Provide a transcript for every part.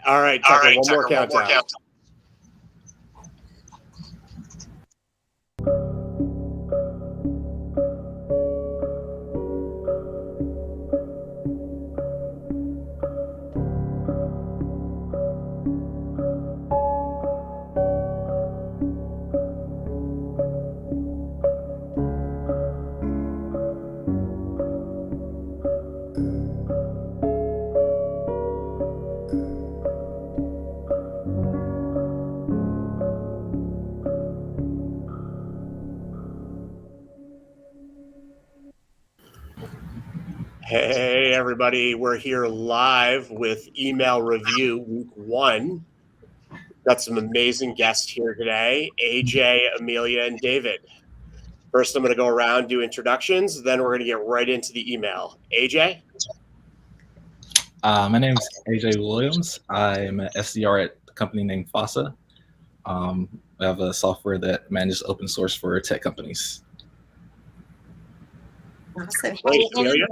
All right, Tucker, one more countdown. Hey, everybody. We're here live with Email Review Week 1. Got some amazing guests here today, AJ, Amelia, and David. First, I'm going to go around, do introductions, then we're going to get right into the email. AJ? My name is AJ Williams. I'm an SDR at a company named FASA. I have a software that manages open source for tech companies. Awesome. Great, Amelia?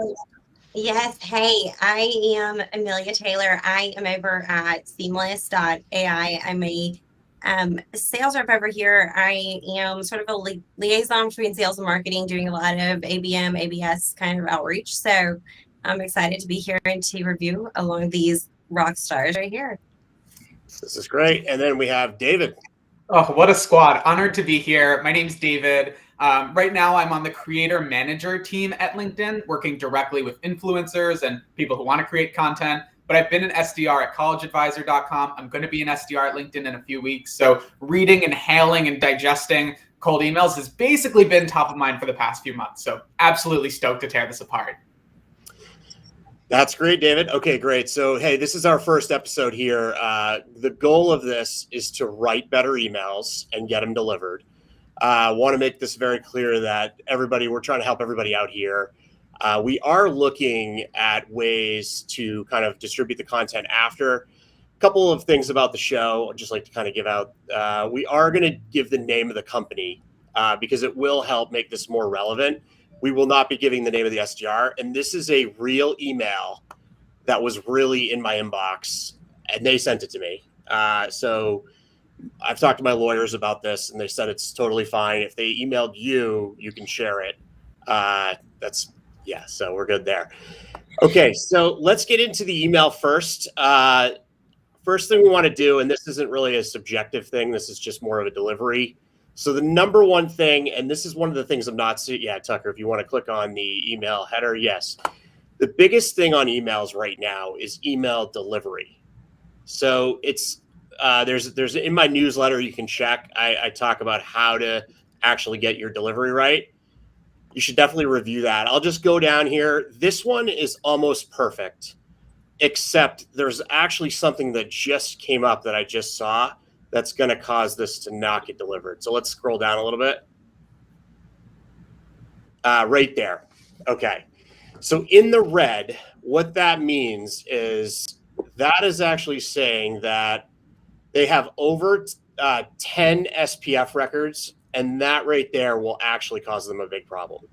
Yes. Hey, I am Amelia Taylor. I am over at Seamless.ai. I'm a sales rep over here. I am sort of a liaison between sales and marketing, doing a lot of ABM, ABS kind of outreach. So I'm excited to be here and to review along these rock stars right here. This is great. And then we have David. Oh, what a squad. Honored to be here. My name's David. Right now, I'm on the creator manager team at LinkedIn, working directly with influencers and people who want to create content. But I've been an SDR at collegeadvisor.com. I'm going to be an SDR at LinkedIn in a few weeks. So reading, inhaling, and digesting cold emails has basically been top of mind for the past few months. So absolutely stoked to tear this apart. That's great, David. Okay, great. So, hey, this is our first episode here. The goal of this is to write better emails and get them delivered. I want to make this very clear that we're trying to help everybody out here. We are looking at ways to kind of distribute the content after. A couple of things about the show I'd just like to kind of give out. We are going to give the name of the company because it will help make this more relevant. We will not be giving the name of the SDR. And this is a real email that was really in my inbox, and they sent it to me. So I've talked to my lawyers about this, and they said it's totally fine. If they emailed you, you can share it. So we're good there. Okay, so let's get into the email first. First thing we want to do, and this isn't really a subjective thing, this is just more of a delivery. So the number one thing, and this is one of the things I'm not seeing. Yeah, Tucker, if you want to click on the email header, yes. The biggest thing on emails right now is email delivery. So it's there's in my newsletter you can check. I talk about how to actually get your delivery right. You should definitely review that. I'll just go down here. This one is almost perfect, except there's actually something that just came up that I just saw that's going to cause this to not get delivered. So let's scroll down a little bit. Right there. Okay. So in the red, what that means is that is actually saying that they have over 10 SPF records, and that right there will actually cause them a big problem.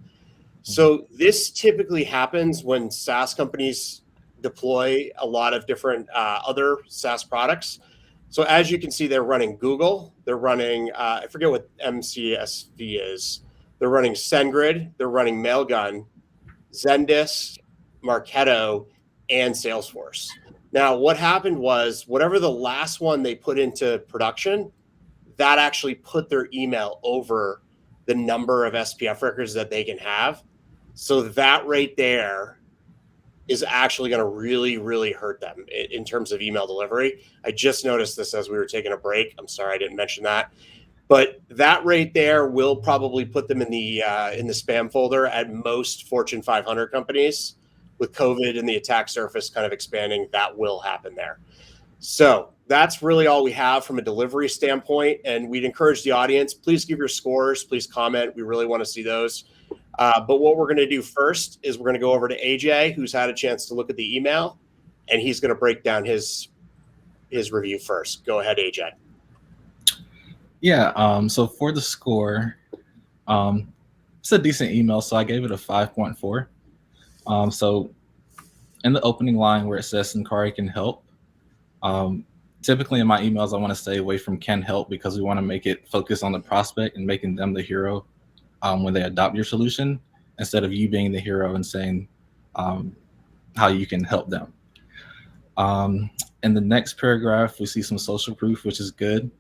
So this typically happens when SaaS companies deploy a lot of different other SaaS products. So as you can see, they're running Google, they're running, I forget what MCSV is. They're running SendGrid, they're running Mailgun, Zendesk, Marketo, and Salesforce. Now, what happened was whatever the last one they put into production, that actually put their email over the number of SPF records that they can have. So that right there is actually going to really, really hurt them in terms of email delivery. I just noticed this as we were taking a break. I'm sorry I didn't mention that. But that right there will probably put them in the spam folder at most Fortune 500 companies. With COVID and the attack surface kind of expanding, that will happen there. So that's really all we have from a delivery standpoint. And we'd encourage the audience, please give your scores, please comment. We really want to see those. But what we're going to do first is we're going to go over to AJ, who's had a chance to look at the email, and he's going to break down his review first. Go ahead, AJ. Yeah, so for the score, it's a decent email, so I gave it a 5.4. So in the opening line where it says Sankari can help, typically in my emails, I want to stay away from can help because we want to make it focus on the prospect and making them the hero when they adopt your solution, instead of you being the hero and saying how you can help them. In the next paragraph, we see some social proof, which is good,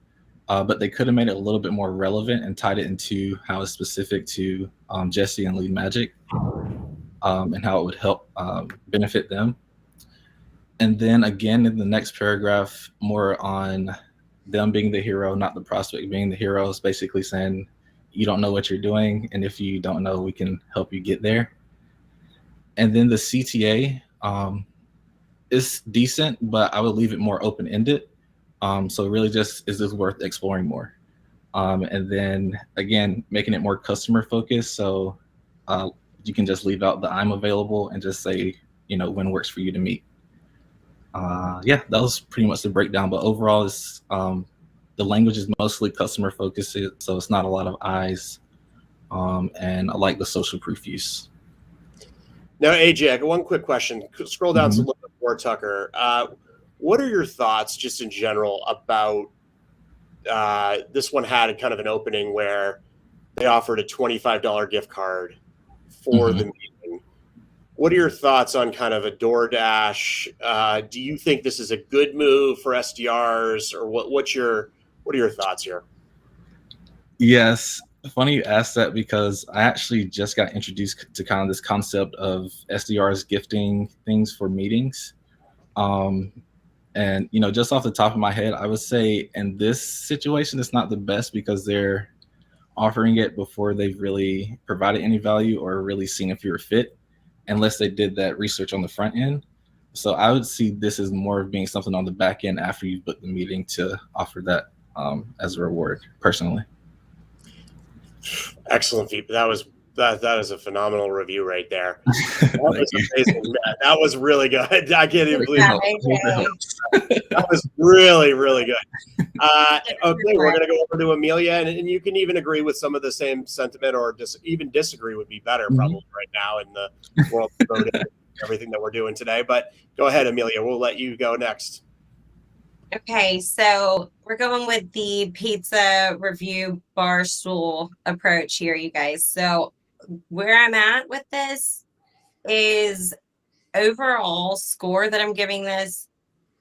but they could have made it a little bit more relevant and tied it into how it's specific to Jesse and Lead Magic, and how it would help benefit them. And then again, in the next paragraph, more on them being the hero, not the prospect being the hero. It's basically saying, you don't know what you're doing, and if you don't know, we can help you get there. And then the CTA is decent, but I would leave it more open-ended. So really just, is this worth exploring more? And then again, making it more customer focused. So you can just leave out the I'm available and just say, when works for you to meet. Yeah, that was pretty much the breakdown. But overall, it's the language is mostly customer focused, so it's not a lot of I's. And I like the social proof use. Now, AJ, I got one quick question. Scroll down to a little bit more, Tucker. What are your thoughts, just in general, about this one had kind of an opening where they offered a $25 gift card for the meeting? What are your thoughts on kind of a DoorDash? Do you think this is a good move for SDRs, or what are your thoughts here? Yes, funny you asked that, because I actually just got introduced to kind of this concept of SDRs gifting things for meetings. And just off the top of my head, I would say in this situation, it's not the best because they're offering it before they've really provided any value or really seen if you're a fit, unless they did that research on the front end. So I would see this as more of being something on the back end after you book the meeting to offer that as a reward, personally. Excellent feedback. That is a phenomenal review right there. That was amazing, Matt. That was really good. I can't even believe it. That was really, really good. Okay, we're going to go over to Amelia, and you can even agree with some of the same sentiment, or even disagree would be better probably right now in the world of everything that we're doing today. But go ahead, Amelia. We'll let you go next. Okay, so we're going with the pizza review bar stool approach here, you guys. So where I'm at with this is overall score that I'm giving this,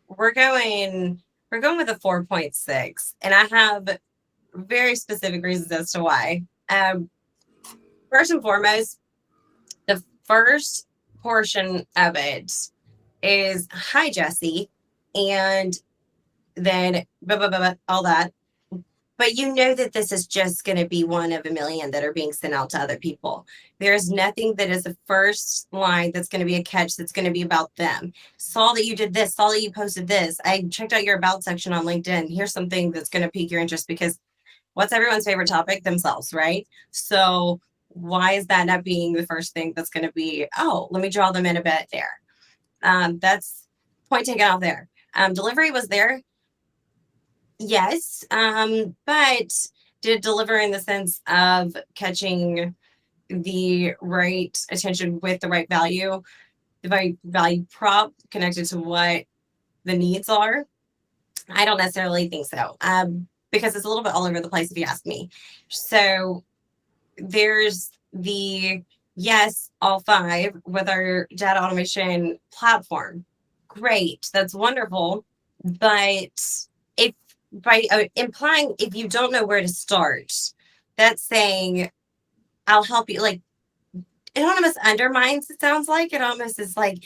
we're going with a 4.6, and I have very specific reasons as to why. First and foremost, the first portion of it is, hi Jesse, and then all that. But you know that this is just going to be one of a million that are being sent out to other people. There's nothing that is the first line that's going to be a catch that's going to be about them. Saw that you did this, saw that you posted this. I checked out your about section on LinkedIn. Here's something that's going to pique your interest, because what's everyone's favorite topic? Themselves, right? So why is that not being the first thing that's going to be, oh, let me draw them in a bit there. That's point taken out there. Delivery was there. Yes, but did it deliver in the sense of catching the right attention with the right value, the right value prop connected to what the needs are? I don't necessarily think so, because it's a little bit all over the place if you ask me. So there's the yes, all 5 with our data automation platform. Great, that's wonderful, but if by implying if you don't know where to start, that's saying I'll help you. Like, it almost undermines, it sounds like. It almost is like,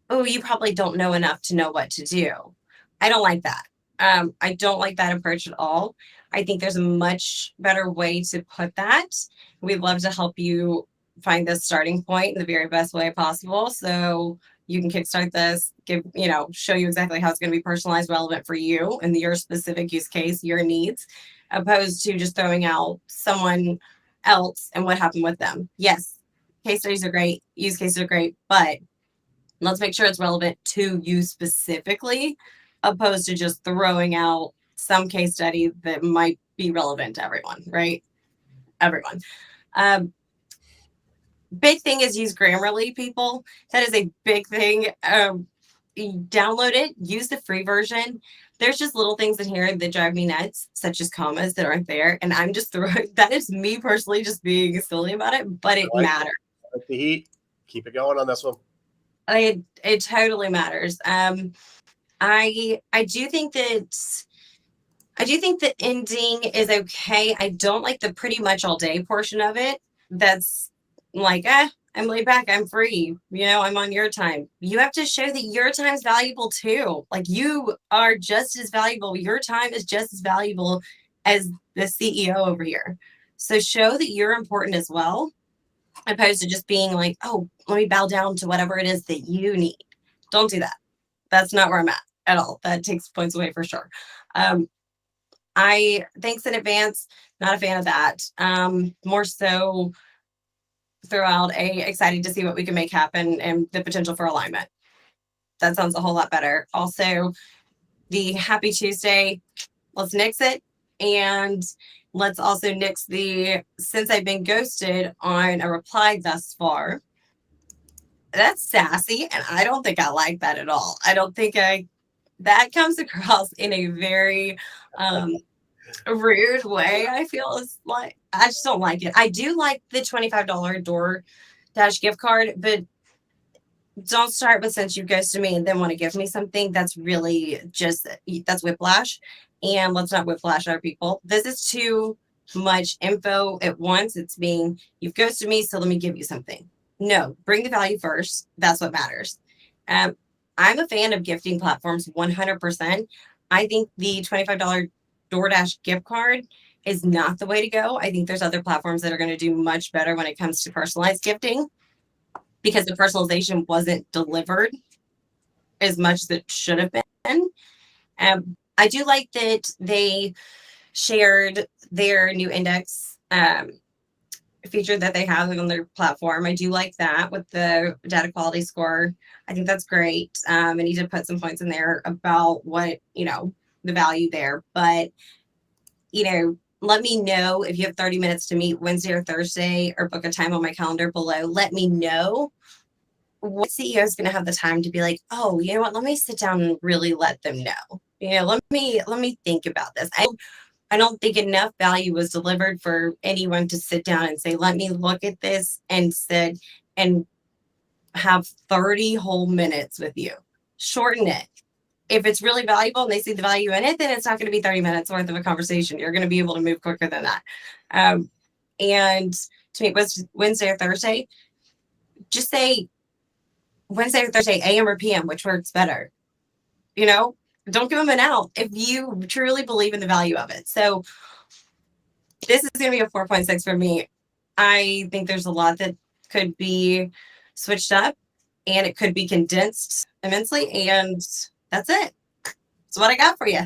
oh, you probably don't know enough to know what to do. I don't like that. I don't like that approach at all. I think there's a much better way to put that. We'd love to help you find this starting point in the very best way possible, so you can kickstart this, show you exactly how it's going to be personalized, relevant for you and your specific use case, your needs, opposed to just throwing out someone else and what happened with them. Yes, case studies are great, use cases are great, but let's make sure it's relevant to you specifically, opposed to just throwing out some case study that might be relevant to everyone, right? Everyone. Big thing is use Grammarly, people. That is a big thing. You download it, use the free version, there's just little things in here that drive me nuts, such as commas that aren't there. And I'm just throwing, that is me personally just being silly about it, but it matters. I like the heat. Keep it going on this one. It totally matters. I do think that ending is okay. I don't like the pretty much all day portion of it. That's like, I'm laid back, I'm free, I'm on your time. You have to show that your time's valuable too. Like, you are just as valuable. Your time is just as valuable as the CEO over here. So show that you're important as well, opposed to just being like, oh, let me bow down to whatever it is that you need. Don't do that. That's not where I'm at all. That takes points away for sure. Thanks in advance, not a fan of that. More so throughout excited to see what we can make happen and the potential for alignment. That sounds a whole lot better. Also, the Happy Tuesday, let's nix it. And let's also nix the since I've been ghosted on a reply thus far. That's sassy, and I don't think I like that at all. I don't think that comes across in a very rude way. I feel it's like, I just don't like it. I do like the $25 DoorDash gift card, but don't start with since you ghosted me and then want to give me something. That's really that's whiplash. And let's not whiplash our people. This is too much info at once. It's being, you've ghosted me, so let me give you something. No, bring the value first. That's what matters. I'm a fan of gifting platforms 100%. I think the $25 DoorDash gift card is not the way to go. I think there's other platforms that are going to do much better when it comes to personalized gifting, because the personalization wasn't delivered as much as it should have been. I do like that they shared their new index feature that they have on their platform. I do like that with the data quality score. I think that's great. And he did put some points in there about what, the value there. But, let me know if you have 30 minutes to meet Wednesday or Thursday, or book a time on my calendar below. Let me know what CEO is going to have the time to be like, oh, you know what? Let me sit down and really let them know. Let me think about this. I don't think enough value was delivered for anyone to sit down and say, let me look at this and sit and have 30 whole minutes with you. Shorten it. If it's really valuable and they see the value in it, then it's not going to be 30 minutes worth of a conversation. You're going to be able to move quicker than that. And to meet Wednesday or Thursday, just say Wednesday or Thursday, AM or PM, which works better. Don't give them an out if you truly believe in the value of it. So this is going to be a 4.6 for me. I think there's a lot that could be switched up, and it could be condensed immensely. And that's it. That's what I got for you.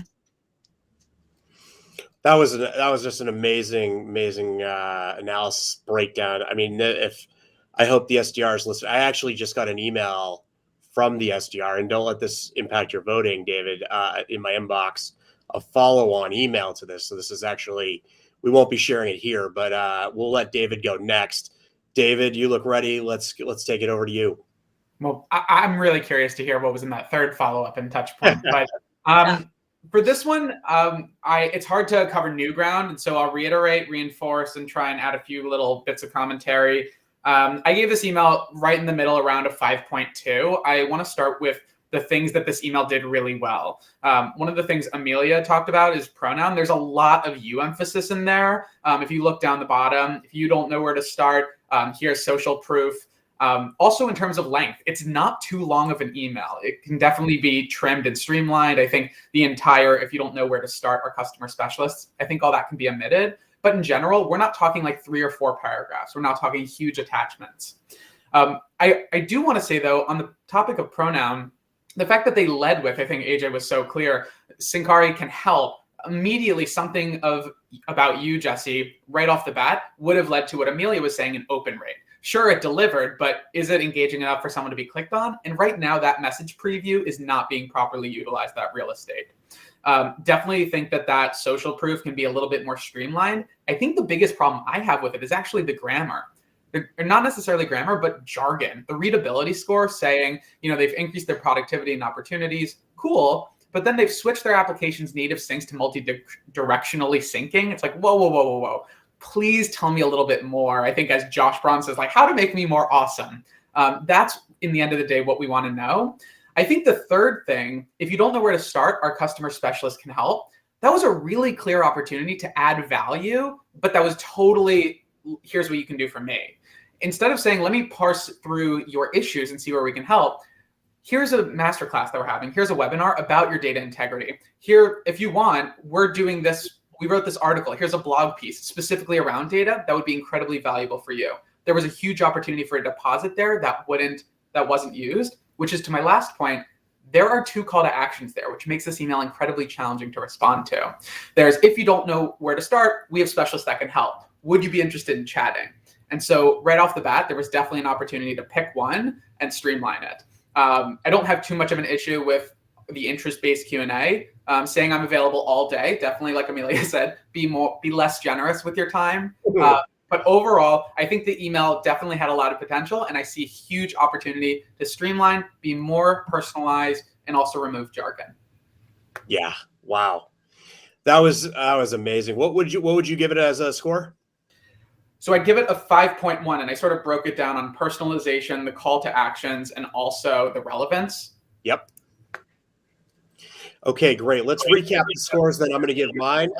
That was just an amazing analysis breakdown. I mean, I hope the SDRs listen. I actually just got an email from the SDR, and don't let this impact your voting, David, in my inbox, a follow-on email to this. So this is actually, we won't be sharing it here, but we'll let David go next. David, you look ready. Let's take it over to you. Well, I'm really curious to hear what was in that third follow-up and touch point. But for this one, it's hard to cover new ground. And so I'll reiterate, reinforce, and try and add a few little bits of commentary. I gave this email right in the middle, around a 5.2. I want to start with the things that this email did really well. One of the things Amelia talked about is pronoun. There's a lot of you emphasis in there. If you look down the bottom, if you don't know where to start, here's social proof. Also, in terms of length, it's not too long of an email. It can definitely be trimmed and streamlined. I think the entire, if you don't know where to start, our customer specialists, I think all that can be omitted. But in general, we're not talking like 3 or 4 paragraphs. We're not talking huge attachments. I do want to say, though, on the topic of pronoun, the fact that they led with, I think AJ was so clear, Syncari can help. Immediately, something about you, Jesse, right off the bat, would have led to what Amelia was saying, an open rate. Sure, it delivered, but is it engaging enough for someone to be clicked on? And right now, that message preview is not being properly utilized, that real estate. Definitely think that social proof can be a little bit more streamlined. I think the biggest problem I have with it is actually the grammar. Not necessarily grammar, but jargon. The readability score saying, they've increased their productivity and opportunities. Cool. but then they've switched their application's native syncs to multi-directionally syncing. It's like, whoa, whoa, whoa, whoa, whoa. Please tell me a little bit more. I think as Josh Braun says, like, how to make me more awesome. That's, in the end of the day, what we want to know. I think the third thing, if you don't know where to start, our customer specialist can help. That was a really clear opportunity to add value, but that was totally, here's what you can do for me. Instead of saying, let me parse through your issues and see where we can help, here's a masterclass that we're having. Here's a webinar about your data integrity. Here, if you want, we're doing this. We wrote this article. Here's a blog piece specifically around data that would be incredibly valuable for you. There was a huge opportunity for a deposit there that wasn't used, which is to my last point. There are 2 call to actions there, which makes this email incredibly challenging to respond to. There's, if you don't know where to start, we have specialists that can help. Would you be interested in chatting? And so right off the bat, there was definitely an opportunity to pick one and streamline it. I don't have too much of an issue with the interest-based Q&A. Saying I'm available all day, definitely, like Amelia said, be less generous with your time. But overall, I think the email definitely had a lot of potential, and I see huge opportunity to streamline, be more personalized, and also remove jargon. Yeah. Wow. That was amazing. What would you give it as a score? So I'd give it a 5.1, and I sort of broke it down on personalization, the call to actions, and also the relevance. Yep. Okay, great. Let's recap the scores. Then I'm going to give mine.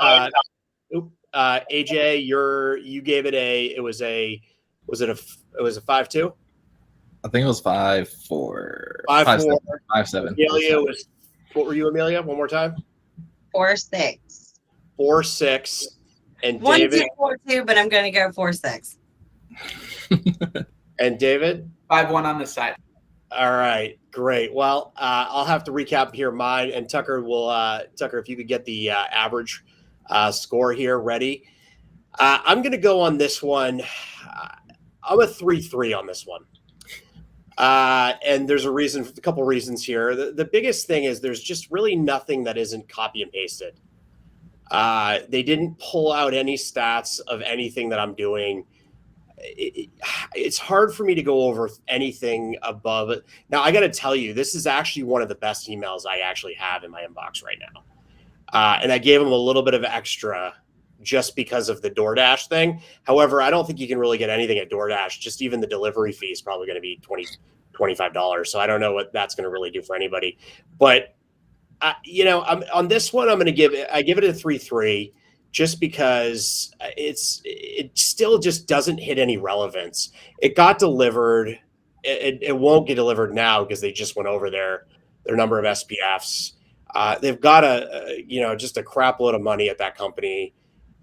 AJ, you gave it was a 5.2? I think it was 5.4. 5.4. 5.7. Amelia was, what were you, Amelia? One more time? 4.6. 4.6. And 1, David? 2, 4.2, but I'm going to go 4.6. And David? 5.1 on this side. All right, great. Well, I'll have to recap here mine, and Tucker will. Tucker, if you could get the average score here ready. I'm going to go on this one. I'm a 3.3 on this one. And there's a couple reasons here. The biggest thing is there's just really nothing that isn't copy and pasted. They didn't pull out any stats of anything that I'm doing. It's hard for me to go over anything above it. Now, I got to tell you, this is actually one of the best emails I actually have in my inbox right now. And I gave them a little bit of extra just because of the DoorDash thing. However, I don't think you can really get anything at DoorDash. Just even the delivery fee is probably going to be $25. So I don't know what that's going to really do for anybody. But, I'm on this one, I give it a 3.3. Just because it still just doesn't hit any relevance. It got delivered. It won't get delivered now because they just went over their number of SPFs. They've got just a crap load of money at that company.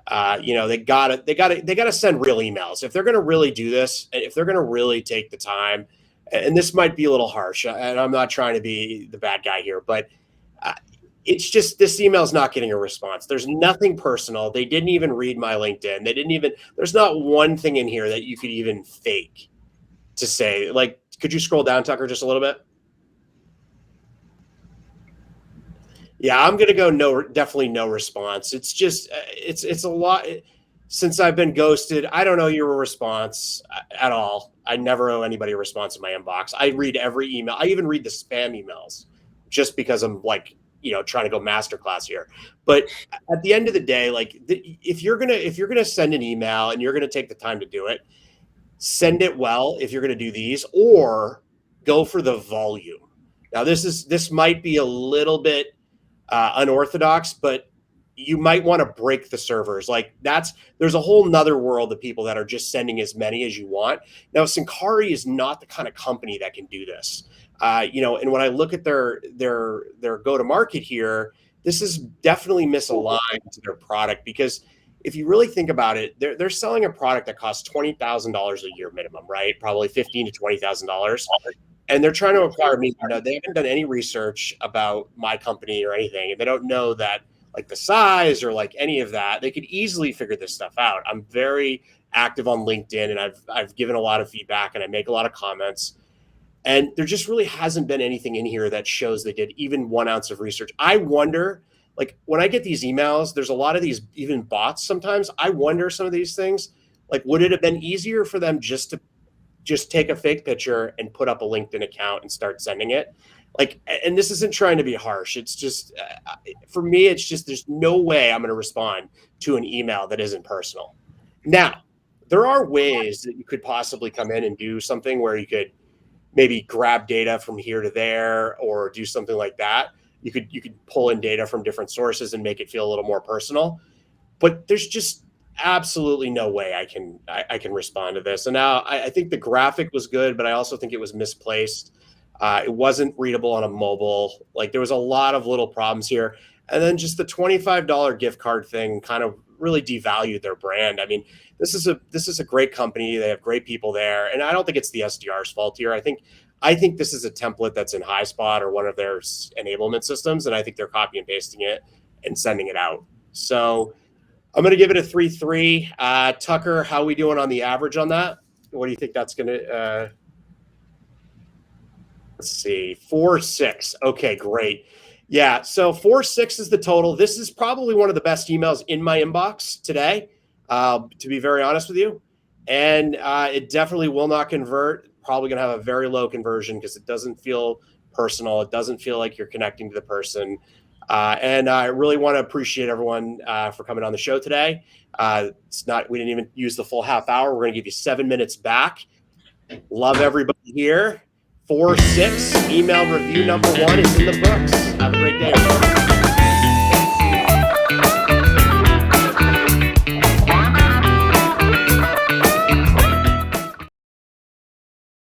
They got to send real emails if they're going to really do this. If they're going to really take the time, and this might be a little harsh, and I'm not trying to be the bad guy here, but. It's just this email is not getting a response. There's nothing personal. They didn't even read my LinkedIn. There's not one thing in here that you could even fake to say. Like, could you scroll down, Tucker, just a little bit? Yeah, I'm going to go definitely no response. It's just, it's a lot. Since I've been ghosted, I don't owe you a response at all. I never owe anybody a response in my inbox. I read every email. I even read the spam emails just because I'm like, trying to go masterclass here. But at the end of the day, like if you're gonna send an email and you're gonna take the time to do it, send it well. If you're gonna do these, or go for the volume. Now this might be a little bit unorthodox, but you might want to break the servers. Like there's a whole nother world of people that are just sending as many as you want. Now, Syncari is not the kind of company that can do this. And when I look at their go-to-market here, this is definitely misaligned to their product, because if you really think about it, they're selling a product that costs $20,000 a year minimum, right? Probably $15,000 to $20,000, and they're trying to acquire me. They haven't done any research about my company or anything, and they don't know that like the size or like any of that. They could easily figure this stuff out. I'm very active on LinkedIn, and I've given a lot of feedback, and I make a lot of comments. And there just really hasn't been anything in here that shows they did even 1 ounce of research. I wonder, like when I get these emails, there's a lot of these even bots sometimes. I wonder some of these things, like would it have been easier for them just to take a fake picture and put up a LinkedIn account and start sending it? like, and this isn't trying to be harsh. It's just, for me, it's just, there's no way I'm going to respond to an email that isn't personal. Now, there are ways that you could possibly come in and do something where you could maybe grab data from here to there or do something like that. You could pull in data from different sources and make it feel a little more personal. But there's just absolutely no way I can respond to this. And now I think the graphic was good, but I also think it was misplaced. It wasn't readable on a mobile. Like, there was a lot of little problems here. And then just the $25 gift card thing kind of really devalued their brand. I mean, this is a great company. They have great people there. And I don't think it's the SDR's fault here. I think this is a template that's in HighSpot or one of their enablement systems. And I think they're copy and pasting it and sending it out. So I'm going to give it a 3.3. Tucker, how are we doing on the average on that? What do you think that's going to, let's see, 4.6. Okay, great. Yeah, so 4.6 is the total. This is probably one of the best emails in my inbox today, to be very honest with you. And it definitely will not convert. Probably going to have a very low conversion because it doesn't feel personal. It doesn't feel like you're connecting to the person. And I really want to appreciate everyone for coming on the show today. We didn't even use the full half hour. We're going to give you 7 minutes back. Love everybody here. 4.6 email review number 1 is in the books. Have a great day, everyone.